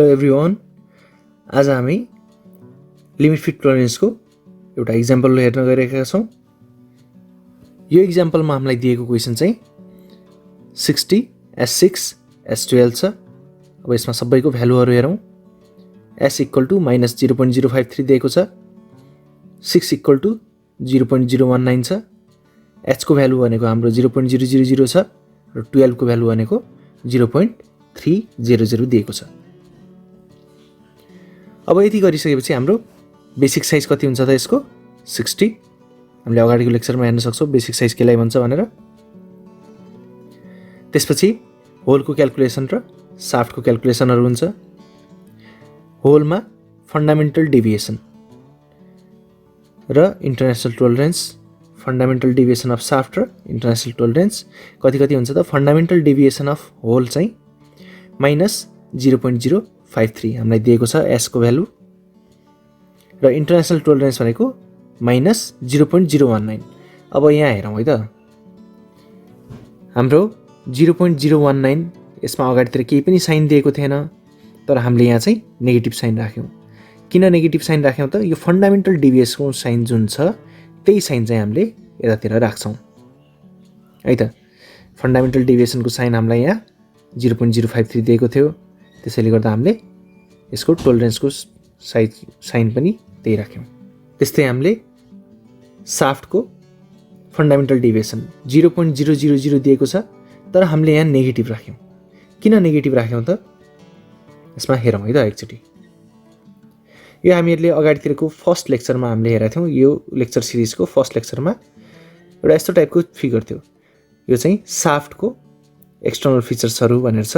Hello everyone, आज हामी limit fit टोलरेन्सको एउटा इक्जाम्पल हेर्न गइरहेका छौँ। यो इक्जाम्पलमा हामीलाई दिएको क्वेसन चाहिँ 60 S6 S12 छ। अब यसमा सबैको भ्यालुहरू हेरौँ। S इक्वल टु माइनस 0.053 दिएको छ, 6 इक्वल टु 0.019 छ, H को भ्यालु भनेको हाम्रो 0.000 छ र 12 को भ्यालु भनेको 0.300 दिएको छ। अब यति गरिसकेपछि हाम्रो बेसिक साइज कति हुन्छ त यसको 60। हामीले अगाडिको लेक्चरमा हेर्न सक्छौँ बेसिक साइज केलाई भन्छ भनेर। त्यसपछि होलको क्याल्कुलेसन र साफ्टको क्याल्कुलेसनहरू हुन्छ। होलमा फन्डामेन्टल डेभिएसन र international tolerance, fundamental deviation of shaft र इन्टरनेसनल टोलरेन्स कति हुन्छ त। फन्डामेन्टल डेभिएसन अफ होल चाहिँ माइनस 0.053 हामीलाई दिएको छ S को भ्यालु, र इन्टरनेसनल टोलरेन्स भनेको माइनस 0.019। अब यहाँ हेरौँ है त, हाम्रो 0.019 यसमा अगाडितिर केही पनि साइन दिएको थिएन, तर हामीले यहाँ चाहिँ नेगेटिभ साइन राख्यौँ। किन नेगेटिभ साइन राख्यौँ त, यो फन्डामेन्टल डेभिएसनको साइन जुन छ त्यही साइन चाहिँ हामीले यतातिर राख्छौँ है त। फन्डामेन्टल डेभिएसनको साइन हामीलाई यहाँ 0.053 दिएको थियो, त्यसैले गर्दा हामीले यसको टोलरेन्सको साइन पनि त्यही राख्यौँ। त्यस्तै हामीले साफ्टको फन्डामेन्टल डेभिएसन 0.000 दिएको छ, तर हामीले यहाँ नेगेटिभ राख्यौँ। किन नेगेटिभ राख्यौँ त, यसमा हेरौँ है त एकचोटि। यो हामीहरूले अगाडितिरको फर्स्ट लेक्चरमा हामीले हेरेका थियौँ। यो लेक्चर सिरिजको फर्स्ट लेक्चरमा एउटा यस्तो टाइपको फिगर थियो। यो चाहिँ साफ्टको एक्सटर्नल फिचर्सहरू भनेर छ।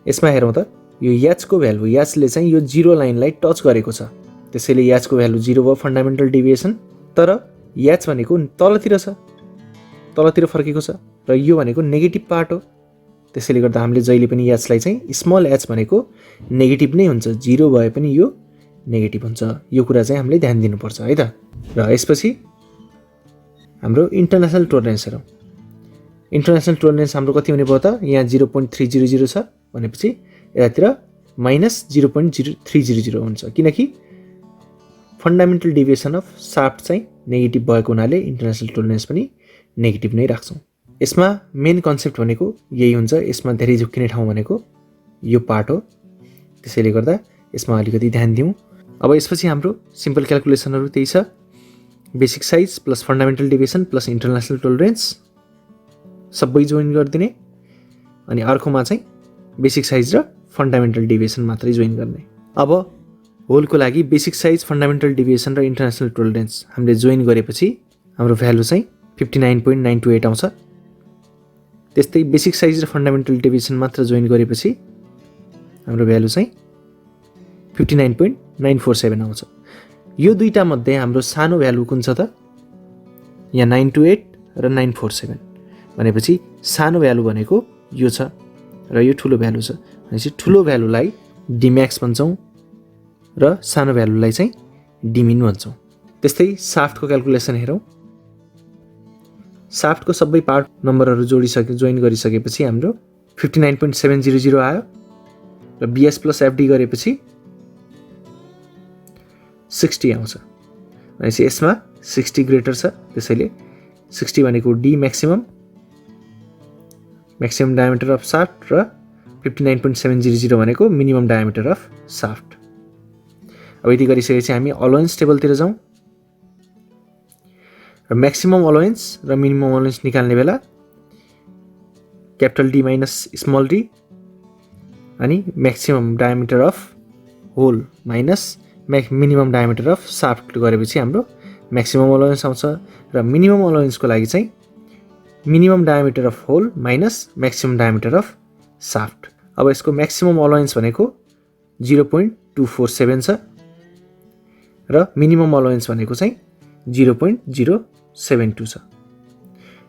यसमा हेरौँ त, यो याचको भ्यालु, याचले चाहिँ यो जिरो लाइनलाई टच गरेको छ, त्यसैले याचको भ्यालु 0 भयो फन्डामेन्टल डेभिएसन। तर याच भनेको तलतिर छ, तलतिर फर्केको छ, र यो भनेको नेगेटिभ पार्ट हो। त्यसैले गर्दा हामीले जहिले पनि याचलाई चाहिँ स्मल एच भनेको नेगेटिभ नै हुन्छ, 0 भए पनि यो नेगेटिभ हुन्छ। यो कुरा चाहिँ हामीले ध्यान दिनुपर्छ है त। र यसपछि हाम्रो इन्टरनेसनल टोलरेन्स हेरौँ। इन्टरनेसनल टोलरेन्स हाम्रो कति हुने भयो त, यहाँ 0.300 छ भनेपछि यतातिर माइनस 0.300 हुन्छ, किनकि फन्डामेन्टल डेभिएसन अफ साफ्ट चाहिँ नेगेटिभ भएको हुनाले इन्टरनेसनल टोलरेन्स पनि नेगेटिभ नै राख्छौँ। यसमा मेन कन्सेप्ट भनेको यही हुन्छ। यसमा धेरै झुक्किने ठाउँ भनेको यो पार्ट हो, त्यसैले गर्दा यसमा अलिकति ध्यान दिउँ। अब यसपछि हाम्रो सिम्पल क्याल्कुलेसनहरू त्यही छ, basic size plus fundamental deviation plus international tolerance सबै जोइन गरिदिने, अनि अर्कोमा चाहिँ बेसिक साइज र फन्डामेन्टल डेभिएसन मात्रै जोइन गर्ने। अब होलको लागि बेसिक साइज, फन्डामेन्टल डेभिएसन र इन्टरनेसनल टोलरेन्स हामीले जोइन गरेपछि हाम्रो भ्यालु चाहिँ 59.928 आउँछ। त्यस्तै बेसिक साइज र फन्डामेन्टल डेभिएसन मात्र जोइन गरेपछि हाम्रो भ्यालु चाहिँ 59.947 आउँछ। यो दुईटा मध्ये हाम्रो सानो भ्यालु कुन छ त, यहाँ 928 र 947 भनेपछि सानो भ्यालु भनेको यो छ र यो ठुलो भ्यालु छ भनेपछि ठुलो भ्यालुलाई डिम्याक्स भन्छौँ र सानो भ्यालुलाई चाहिँ डिमिन भन्छौँ। त्यस्तै साफ्टको क्याल्कुलेसन हेरौँ। साफ्टको सबै पार्ट नम्बरहरू जोइन गरिसकेपछि हाम्रो 59.700 आयो, र बिएस प्लस एफडी गरेपछि 60 आउँछ भनेपछि यसमा 60 ग्रेटर छ, त्यसैले 60 भनेको D maximum diameter of shaft र 59.700 भनेको मिनिमम डायमिटर अफ साफ्ट। अब यति गरिसकेपछि हामी अलोवेन्स टेबलतिर जाउँ र म्याक्सिमम अलोवेन्स र मिनिमम अलोवेन्स निकाल्ने बेला capital D minus small D अनि maximum diameter of hole minus minimum diameter of shaft गरेपछि हाम्रो म्याक्सिमम अलोवेन्स आउँछ, र मिनिमम अलोवेन्सको लागि चाहिँ minimum diameter of hole minus maximum diameter of shaft. अब यसको म्याक्सिमम अलोवेन्स भनेको 0.247 छ र मिनिमम अलोवेन्स भनेको चाहिँ 0.072 छ।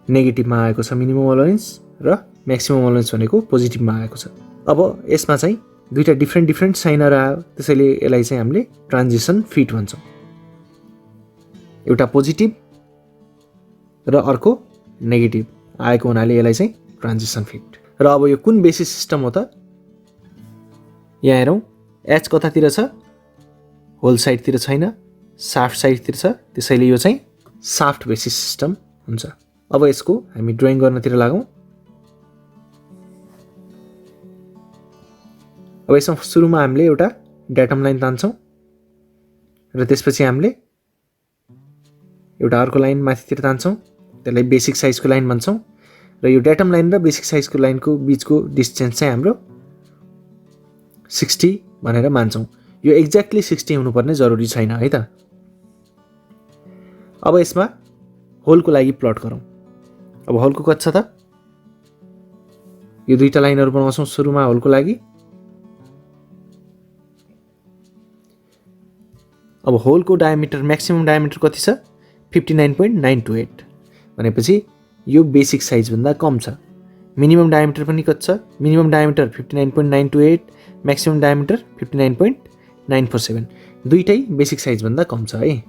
नेगेटिभमा आएको छ मिनिमम अलोवेन्स र म्याक्सिमम अलोवेन्स भनेको पोजिटिभमा आएको छ। अब यसमा चाहिँ दुईटा डिफ्रेन्ट साइनहरू आयो, त्यसैले यसलाई चाहिँ हामीले ट्रान्जिसन फिट भन्छौँ। एउटा पोजिटिभ र अर्को नेगेटिभ आएको हुनाले यसलाई चाहिँ ट्रान्जिसन फिट। र अब यो कुन बेसिस सिस्टम हो त, यहाँ हेरौँ एच कतातिर छ, होल साइडतिर छैन, साफ्ट साइडतिर छ, त्यसैले यो चाहिँ साफ्ट बेसिस सिस्टम हुन्छ। अब यसको हामी ड्रइङ गर्नतिर लागौँ। अब यसमा सुरुमा हामीले एउटा डाटम लाइन तान्छौँ र त्यसपछि हामीले एउटा अर्को लाइन माथितिर तान्छौँ, त्यसलाई बेसिक साइजको लाइन भन्छौँ र यो डाटम लाइन र बेसिक साइजको लाइनको बिचको डिस्टेन्स चाहिँ हाम्रो 60 भनेर मान्छौँ। यो एक्ज्याक्टली 60 हुनुपर्ने जरुरी छैन है त। अब यसमा होलको लागि प्लट गरौँ। अब होलको कति छ त, यो दुईटा लाइनहरू बनाउँछौँ सुरुमा होलको लागि। अब होलको डायमिटर म्याक्सिमम डायमिटर कति छ 59.928 भनेपछि यो बेसिक साइजभन्दा कम छ। मिनिमम डायमिटर पनि कति छ, मिनिमम डायमिटर 59.928, म्याक्सिमम डायमिटर 59.947, दुईटै बेसिक साइजभन्दा कम छ है।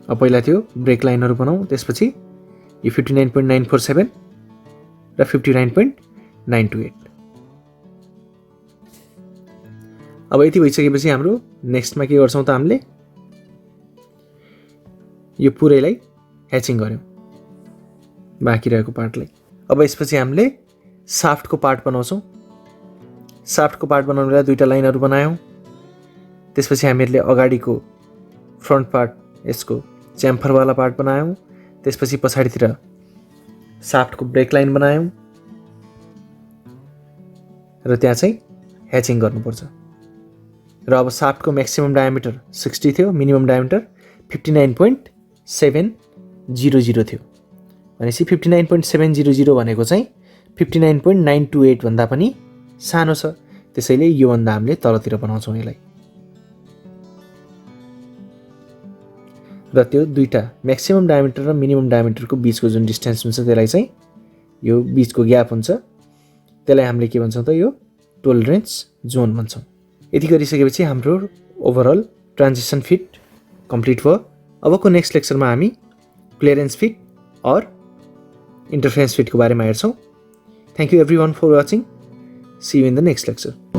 अब पहिला त्यो ब्रेक लाइनहरू बनाऊ, त्यसपछि यो 59.947 र 59.928। अब यति भइसकेपछि हाम्रो नेक्स्टमा के गर्छौँ त, हामीले यो पुरैलाई ह्याचिङ गऱ्यौँ बाँकी रहेको पार्टलाई। अब यसपछि हामीले साफ्टको पार्ट बनाउँछौँ। साफ्टको पार्ट बनाउनुलाई दुईटा लाइनहरू बनायौँ, त्यसपछि हामीहरूले अगाडिको फ्रन्ट पार्ट यसको च्याम्फरवाला पार्ट बनायौँ, त्यसपछि पछाडितिर साफ्टको ब्रेक लाइन बनायौँ र त्यहाँ चाहिँ ह्याचिङ गर्नुपर्छ। र अब साफ्टको म्याक्सिमम डायमिटर 60 थियो, मिनिमम डायमिटर 59.700 थियो भनेपछि 59.700 भनेको चाहिँ 59.928 भन्दा पनि सानो छ, त्यसैले योभन्दा हामीले तलतिर बनाउँछौँ यसलाई। र त्यो दुईटा म्याक्सिमम डायमिटर र मिनिमम डायमिटरको बिचको जुन डिस्टेन्स हुन्छ त्यसलाई चाहिँ यो बिचको ग्याप हुन्छ, त्यसलाई हामीले के भन्छौँ त, यो टोलरेन्स जोन भन्छौँ। यति गरिसकेपछि हाम्रो ओभरअल ट्रान्जिसन फिट कम्प्लिट भयो। अबको नेक्स्ट लेक्चरमा हामी क्लियरेन्स फिट और इन्टरफेरेन्स फिटको बारेमा हेर्छौँ। Thank you every one for watching. See you in the next lecture.